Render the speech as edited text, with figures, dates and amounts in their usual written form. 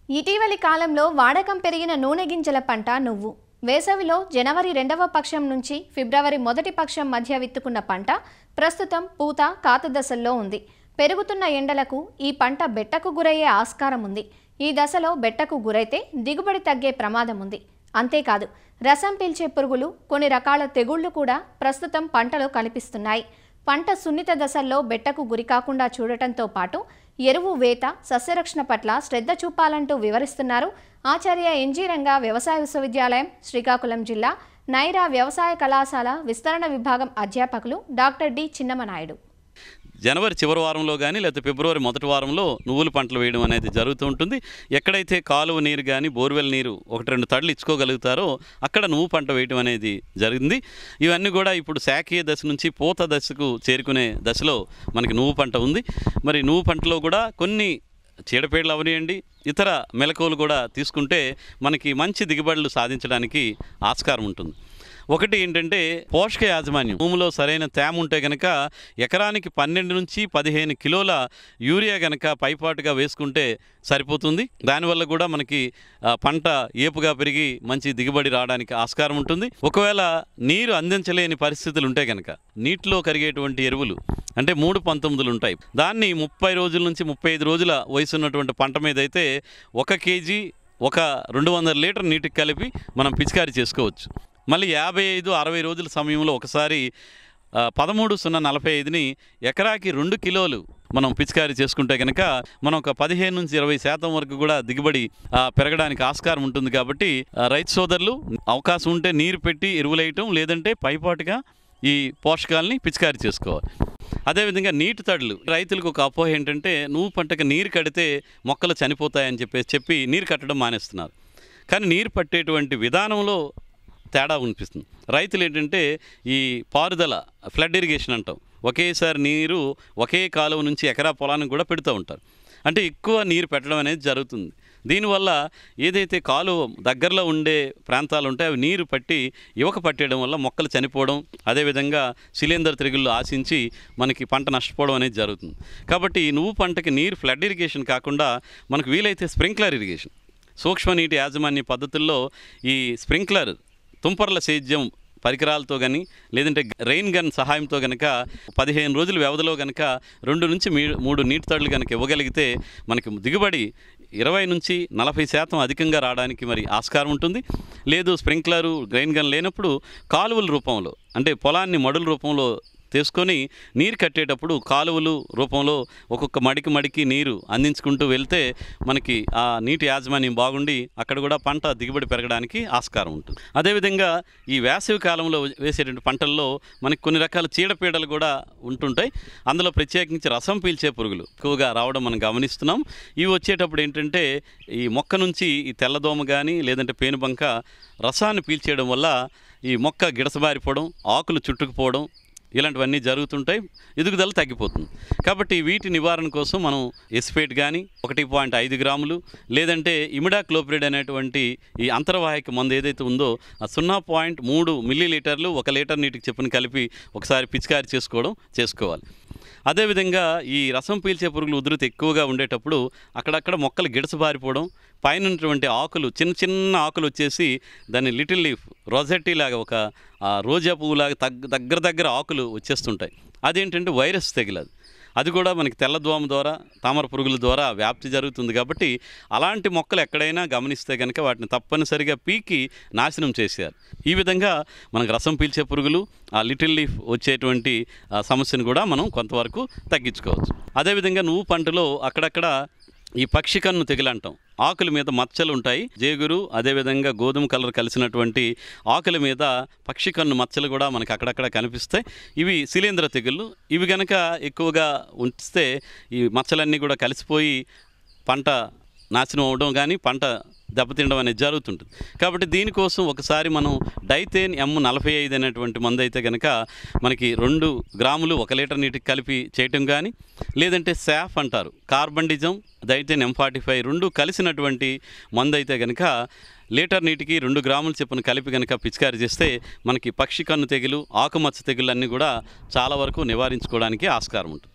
ఇటీవలి కాలంలో వాడకం పెరిగిన నూనె గింజల పంట నువ్వు. వేసవిలో జనవరి 2వ పక్షం నుంచి ఫిబ్రవరి 1వ పక్షం మధ్య విత్తుకున్న పంట ప్రస్తుతం పూత కాత దశల్లో ఉంది. పెరుగుతున్న ఎండలకు ఈ పంట బెట్టకు గురయ్యే ఆస్కారం ఉంది. ఈ దశలో బెట్టకు గురైతే దిగుబడి తగ్గే ప్రమాదం ఉంది. అంతేకాదు, రసం పీల్చే పురుగులు, కొన్ని రకాల తెగుళ్లు కూడా ప్రస్తుతం పంటలో కనిపిస్తున్నాయి. పంట సున్నిత దశల్లో బెట్టకు గురికాకుండా చూడటంతో పాటు ఎరువు వేత, సస్యరక్షణ పట్ల శ్రద్ధ చూపాలంటూ వివరిస్తున్నారు ఆచార్య ఎన్జీ రంగా వ్యవసాయ విశ్వవిద్యాలయం, శ్రీకాకుళం జిల్లా నైరా వ్యవసాయ కళాశాల విస్తరణ విభాగం అధ్యాపకులు డాక్టర్ డి చిన్నమనాయుడు. జనవరి చివరి వారంలో కానీ లేకపోతే ఫిబ్రవరి మొదటి వారంలో నువ్వుల పంటలు వేయడం అనేది జరుగుతూ ఉంటుంది. ఎక్కడైతే కాలువ నీరు కానీ బోర్వెల్ నీరు 1-2 తడులు ఇచ్చుకోగలుగుతారో అక్కడ నువ్వు పంట వేయడం అనేది జరిగింది. ఇవన్నీ కూడా ఇప్పుడు శాఖీయ దశ నుంచి పూత దశకు చేరుకునే దశలో మనకి నువ్వు పంట ఉంది. మరి నువ్వు పంటలో కూడా కొన్ని చీడపీడలు అవనియండి, ఇతర మెలకువలు కూడా తీసుకుంటే మనకి మంచి దిగుబడులు సాధించడానికి ఆస్కారం ఉంటుంది. ఒకటి ఏంటంటే పోషక యాజమాన్యం. భూమిలో సరైన తేమ ఉంటే కనుక ఎకరానికి 12 నుంచి 15 కిలోల యూరియా కనుక పైపాటుగా వేసుకుంటే సరిపోతుంది. దానివల్ల కూడా మనకి పంట ఏపుగా పెరిగి మంచి దిగుబడి రావడానికి ఆస్కారం ఉంటుంది. ఒకవేళ నీరు అందించలేని పరిస్థితులు ఉంటే కనుక నీటిలో కరిగేటువంటి ఎరువులు అంటే 3-19 ఉంటాయి. దాన్ని 30 రోజుల నుంచి 35 రోజుల వయసు ఉన్నటువంటి పంట మీద అయితే 1 కేజీ 200 లీటర్ నీటికి కలిపి మనం పిచికారీ చేసుకోవచ్చు. మళ్ళీ 55-60 రోజుల సమయంలో ఒకసారి 13-0-45ని ఎకరాకి 2 కిలోలు మనం పిచికారీ చేసుకుంటే కనుక మనం ఒక 15-20% వరకు కూడా దిగుబడి పెరగడానికి ఆస్కారం ఉంటుంది. కాబట్టి రైతు సోదరులు అవకాశం ఉంటే నీరు పెట్టి ఎరువులేయటం, లేదంటే పైపాటుగా ఈ పోషకాలని పిచికారీ చేసుకోవాలి. అదేవిధంగా నీటి తడులు. రైతులకు ఒక అపోహ ఏంటంటే నువ్వు పంటకు నీరు కడితే మొక్కలు చనిపోతాయని చెప్పి నీరు కట్టడం మానేస్తున్నారు. కానీ నీరు పట్టేటువంటి విధానంలో తేడా అనిపిస్తుంది. రైతులు ఏంటంటే ఈ పారుదల, ఫ్లడ్ ఇరిగేషన్ అంటాం, ఒకేసారి నీరు ఒకే కాలువ నుంచి ఎకరా పొలానికి కూడా పెడుతూ ఉంటారు. అంటే ఎక్కువ నీరు పెట్టడం అనేది జరుగుతుంది. దీనివల్ల ఏదైతే కాలువ దగ్గరలో ఉండే ప్రాంతాలు ఉంటాయో అవి నీరు పట్టేయడం వల్ల మొక్కలు చనిపోవడం, అదేవిధంగా శిలీంధ్ర తెగుళ్ళు ఆశించి మనకి పంట నష్టపోవడం అనేది జరుగుతుంది. కాబట్టి ఈ నువ్వు పంటకి నీరు ఫ్లడ్ ఇరిగేషన్ కాకుండా మనకు వీలైతే స్ప్రింక్లర్ ఇరిగేషన్, సూక్ష్మ నీటి యాజమాన్య పద్ధతుల్లో ఈ స్ప్రింక్లర్ తుంపర్ల సేద్యం పరికరాలతో కానీ లేదంటే రెయిన్ గన్ సహాయంతో కనుక 15 రోజుల వ్యవధిలో కనుక 2 నుంచి 3 నీటి తడులు కనుక ఇవ్వగలిగితే మనకి దిగుబడి 20-40% అధికంగా రావడానికి మరి ఆస్కారం ఉంటుంది. లేదు స్ప్రింక్లరు, రెయిన్ గన్ లేనప్పుడు కాలువల రూపంలో అంటే పొలాన్ని మడుల రూపంలో తీసుకొని నీరు కట్టేటప్పుడు కాలువలు రూపంలో ఒక్కొక్క మడికి నీరు అందించుకుంటూ వెళ్తే మనకి ఆ నీటి యాజమాన్యం బాగుండి అక్కడ కూడా పంట దిగుబడి పెరగడానికి ఆస్కారం ఉంటుంది. అదేవిధంగా ఈ వేసవి కాలంలో వేసేటువంటి పంటల్లో మనకి కొన్ని రకాల చీడపీడలు కూడా ఉంటుంటాయి. అందులో ప్రత్యేకించి రసం పీల్చే పురుగులు ఎక్కువగా రావడం మనం గమనిస్తున్నాం. ఇవి వచ్చేటప్పుడు ఏంటంటే ఈ మొక్క నుంచి ఈ తెల్లదోమ కానీ లేదంటే పేనుబంక రసాన్ని పీల్చేయడం వల్ల ఈ మొక్క గిడసబారిపోవడం, ఆకులు చుట్టుకుపోవడం ఇలాంటివన్నీ జరుగుతుంటాయి. ఎదుగుదల తగ్గిపోతుంది. కాబట్టి వీటి నివారణ కోసం మనం ఎస్పేట్ కానీ 1.5 గ్రాములు లేదంటే ఇమిడాక్లోప్రిడ్ అనేటువంటి ఈ అంతర్వాహిక మందు ఏదైతే ఉందో 0.3 మిల్లీలీటర్లు 1 లీటర్ నీటికి చెప్పుని కలిపి ఒకసారి పిచికారీ చేసుకోవాలి. అదేవిధంగా ఈ రసం పీల్చే పురుగులు ఉధృతి ఎక్కువగా ఉండేటప్పుడు అక్కడక్కడ మొక్కలు గిడసబారిపోవడం, పైన ఉన్నటువంటి ఆకులు చిన్న ఆకులు వచ్చేసి దాన్ని లిటిల్ లీఫ్ రోజెట్టి లాగా ఒక రోజా పువ్వులాగా దగ్గర ఆకులు వచ్చేస్తుంటాయి. అదేంటంటే వైరస్ తెగిలది. అది కూడా మనకి తెల్లదోమ ద్వారా, తామర పురుగుల ద్వారా వ్యాప్తి జరుగుతుంది. కాబట్టి అలాంటి మొక్కలు ఎక్కడైనా గమనిస్తే కనుక వాటిని తప్పనిసరిగా పీకి నాశనం చేశారు. ఈ విధంగా మనకు రసం పీల్చే పురుగులు, ఆ లిటిల్ లీఫ్ వచ్చేటువంటి సమస్యను కూడా మనం కొంతవరకు తగ్గించుకోవచ్చు. అదేవిధంగా నువ్వు పంటలో అక్కడక్కడ ఈ పక్షి కన్ను తెగులు అంటాం. ఆకుల మీద మచ్చలు ఉంటాయి. జేగురు అదేవిధంగా గోధుమ కలర్ కలిసినటువంటి ఆకుల మీద పక్షి కన్ను మచ్చలు కూడా మనకి అక్కడక్కడ కనిపిస్తాయి. ఇవి శిలీంధ్ర తెగుళ్ళు. ఇవి కనుక ఎక్కువగా ఉంచితే ఈ మచ్చలన్నీ కూడా కలిసిపోయి పంట నాశనం అవ్వడం కానీ పంట దెబ్బతినడం అనేది జరుగుతుంటుంది. కాబట్టి దీనికోసం ఒకసారి మనం డైథేన్ M45 అనేటువంటి మందు అయితే కనుక మనకి 2 గ్రాములు 1 లీటర్ నీటికి కలిపి చేయటం కానీ, లేదంటే శాఫ్ అంటారు, కార్బండిజం, డైథేన్ M45 2 కలిసినటువంటి మందు అయితే కనుక లీటర్ నీటికి 2 గ్రాములు చొప్పున కలిపి కనుక పిచికారీ చేస్తే మనకి పక్షి కన్ను తెగులు, ఆకుమచ్చ తెగులు అన్నీ కూడా చాలా వరకు నివారించుకోవడానికి ఆస్కారం ఉంటుంది.